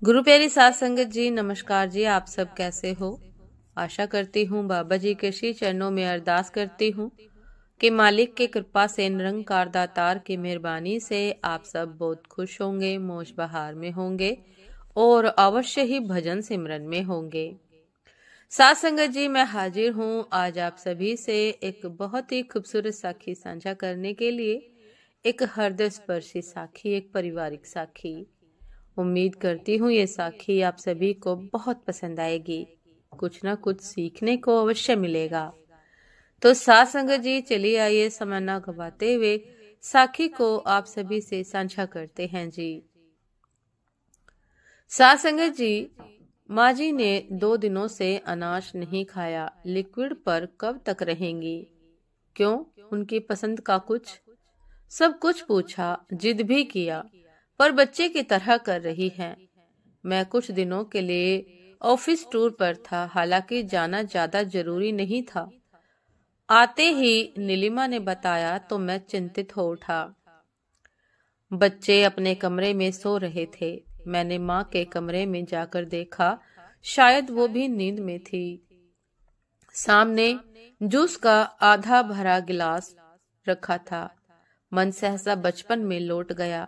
गुरु प्यारी साध संगत जी, नमस्कार जी। आप सब कैसे हो? आशा करती हूँ बाबा जी के श्री चरणों में अरदास करती हूँ कि मालिक की कृपा से, निरंकार दातार की मेहरबानी से आप सब बहुत खुश होंगे, मौज बहार में होंगे और अवश्य ही भजन सिमरन में होंगे। साध संगत जी, मैं हाजिर हूँ आज आप सभी से एक बहुत ही खूबसूरत साखी साझा करने के लिए। एक हृदय स्पर्शी साखी, एक पारिवारिक साखी। उम्मीद करती हूँ ये साखी आप सभी को बहुत पसंद आएगी, कुछ ना कुछ सीखने को अवश्य मिलेगा। तो साथ संगत जी, चलिए आइए समय ना गवाते हुए साखी को आप सभी से साझा करते हैं जी। साथ संगत जी, माँ जी ने 2 दिनों से अनाज नहीं खाया, लिक्विड पर कब तक रहेंगी? क्यों? उनकी पसंद का कुछ? सब कुछ पूछा, जिद भी किया, पर बच्चे की तरह कर रही हैं। मैं कुछ दिनों के लिए ऑफिस टूर पर था, हालांकि जाना ज्यादा जरूरी नहीं था। आते ही नीलिमा ने बताया तो मैं चिंतित हो उठा। बच्चे अपने कमरे में सो रहे थे। मैंने माँ के कमरे में जाकर देखा, शायद वो भी नींद में थी। सामने जूस का आधा भरा गिलास रखा था। मन सहसा बचपन में लौट गया।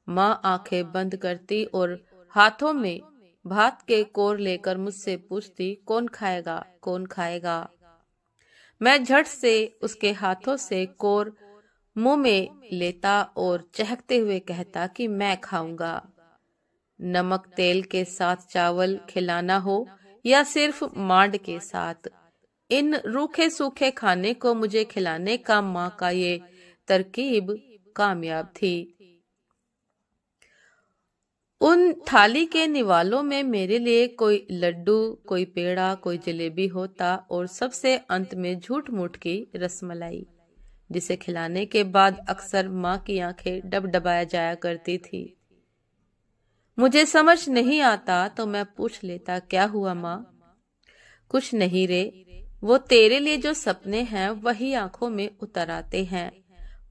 माँ आंखें बंद करती और हाथों में भात के कोर लेकर मुझसे पूछती, कौन खाएगा, कौन खाएगा? मैं झट से उसके हाथों से कोर मुंह में लेता और चहकते हुए कहता कि मैं खाऊंगा। नमक तेल के साथ चावल खिलाना हो या सिर्फ मांड के साथ, इन रूखे सूखे खाने को मुझे खिलाने का माँ का ये तरकीब कामयाब थी। उन थाली के निवालों में मेरे लिए कोई लड्डू, कोई पेड़ा, कोई जलेबी होता और सबसे अंत में झूठ मूठ की रसमलाई, जिसे खिलाने के बाद अक्सर माँ की आंखें डबडबाया जाया करती थी। मुझे समझ नहीं आता तो मैं पूछ लेता, क्या हुआ माँ? कुछ नहीं रे, वो तेरे लिए जो सपने हैं वही आंखों में उतर आते हैं।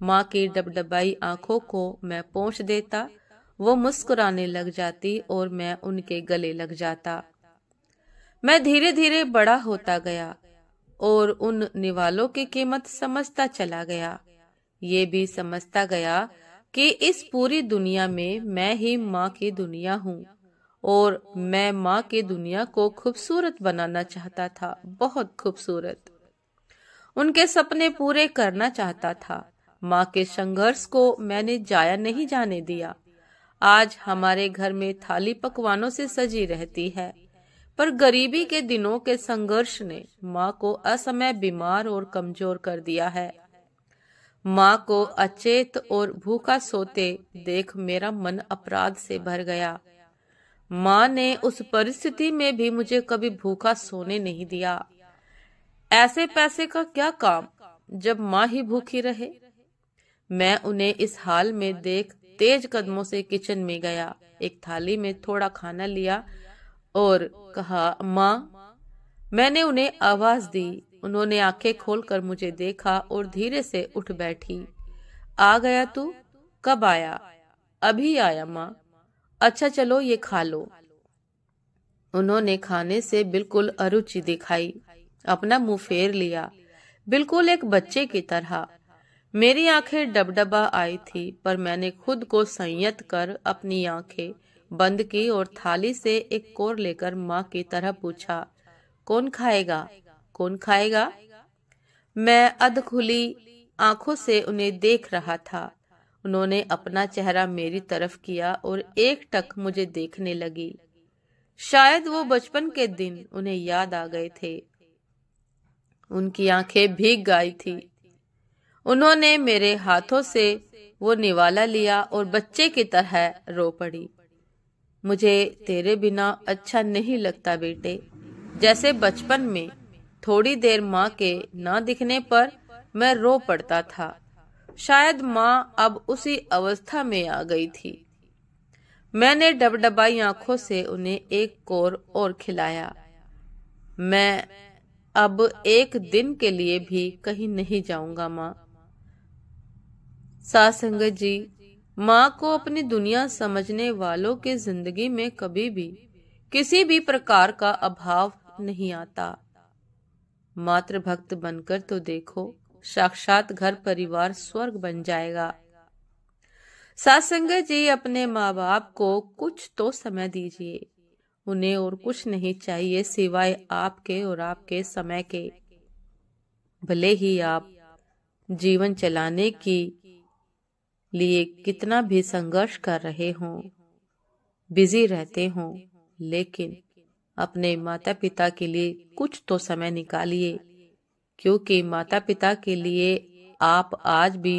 माँ की डबडबाई आंखों को मैं पोंछ देता, वो मुस्कुराने लग जाती और मैं उनके गले लग जाता। मैं धीरे धीरे बड़ा होता गया और उन निवालों की कीमत समझता चला गया। ये भी समझता गया कि इस पूरी दुनिया में मैं ही माँ की दुनिया हूँ और मैं माँ की दुनिया को खूबसूरत बनाना चाहता था, बहुत खूबसूरत। उनके सपने पूरे करना चाहता था। माँ के संघर्ष को मैंने जाया नहीं जाने दिया। आज हमारे घर में थाली पकवानों से सजी रहती है, पर गरीबी के दिनों के संघर्ष ने माँ को असमय बीमार और कमजोर कर दिया है। माँ को अचेत और भूखा सोते देख मेरा मन अपराध से भर गया। माँ ने उस परिस्थिति में भी मुझे कभी भूखा सोने नहीं दिया। ऐसे पैसे का क्या काम जब माँ ही भूखी रहे? मैं उन्हें इस हाल में देख तेज कदमों से किचन में गया, एक थाली में थोड़ा खाना लिया और कहा, माँ। मैंने उन्हें आवाज दी। उन्होंने आंखें खोलकर मुझे देखा और धीरे से उठ बैठी। आ गया तू? कब आया? अभी आया माँ। अच्छा चलो ये खा लो। उन्होंने खाने से बिल्कुल अरुचि दिखाई, अपना मुंह फेर लिया, बिल्कुल एक बच्चे की तरह। मेरी आंखें डबडबा आई थी, पर मैंने खुद को संयत कर अपनी आंखें बंद की और थाली से एक कोर लेकर माँ की तरह पूछा, कौन खाएगा, कौन खाएगा? मैं अधखुली आंखों से उन्हें देख रहा था। उन्होंने अपना चेहरा मेरी तरफ किया और एकटक मुझे देखने लगी। शायद वो बचपन के दिन उन्हें याद आ गए थे। उनकी आंखें भीग गई थी। उन्होंने मेरे हाथों से वो निवाला लिया और बच्चे की तरह रो पड़ी। मुझे तेरे बिना अच्छा नहीं लगता बेटे। जैसे बचपन में थोड़ी देर माँ के ना दिखने पर मैं रो पड़ता था। शायद माँ अब उसी अवस्था में आ गई थी। मैंने डबडबाई आंखों से उन्हें एक कोर और खिलाया। मैं अब एक दिन के लिए भी कहीं नहीं जाऊंगा माँ। साथ संगत जी, माँ को अपनी दुनिया समझने वालों की जिंदगी में कभी भी किसी भी प्रकार का अभाव नहीं आता। मातृभक्त बनकर तो देखो, साक्षात घर परिवार स्वर्ग बन जाएगा। सत्संग जी, अपने माँ बाप को कुछ तो समय दीजिए। उन्हें और कुछ नहीं चाहिए सिवाय आपके और आपके समय के। भले ही आप जीवन चलाने की लिए कितना भी संघर्ष कर रहे हों, बिजी रहते हों, लेकिन अपने माता पिता के लिए कुछ तो समय निकालिए, क्योंकि माता पिता के लिए आप आज भी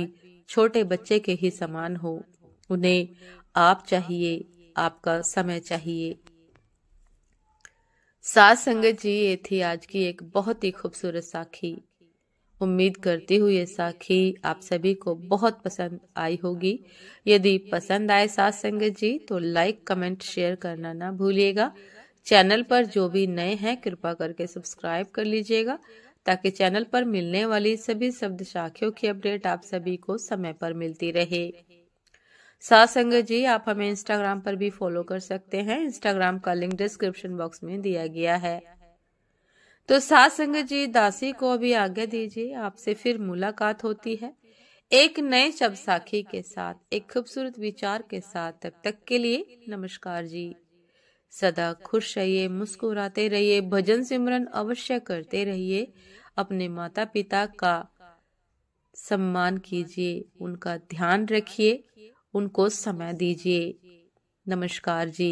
छोटे बच्चे के ही समान हो। उन्हें आप चाहिए, आपका समय चाहिए। साथ संगत जी, ये थी आज की एक बहुत ही खूबसूरत साखी। उम्मीद करती हूँ ये साखी आप सभी को बहुत पसंद आई होगी। यदि पसंद आए साथ संगत जी तो लाइक, कमेंट, शेयर करना ना भूलिएगा। चैनल पर जो भी नए हैं कृपा करके सब्सक्राइब कर लीजिएगा, ताकि चैनल पर मिलने वाली सभी शब्द साखियों की अपडेट आप सभी को समय पर मिलती रहे। साथ संगत जी, आप हमें इंस्टाग्राम पर भी फॉलो कर सकते हैं। इंस्टाग्राम का लिंक डिस्क्रिप्शन बॉक्स में दिया गया है। तो साथ संगत जी, दासी को अभी आज्ञा दीजिए। आपसे फिर मुलाकात होती है एक नए शब्द साखी के साथ, एक खूबसूरत विचार के साथ। तब तक के लिए नमस्कार जी। सदा खुश रहिए, मुस्कुराते रहिए, भजन सिमरन अवश्य करते रहिए। अपने माता पिता का सम्मान कीजिए, उनका ध्यान रखिए, उनको समय दीजिए। नमस्कार जी।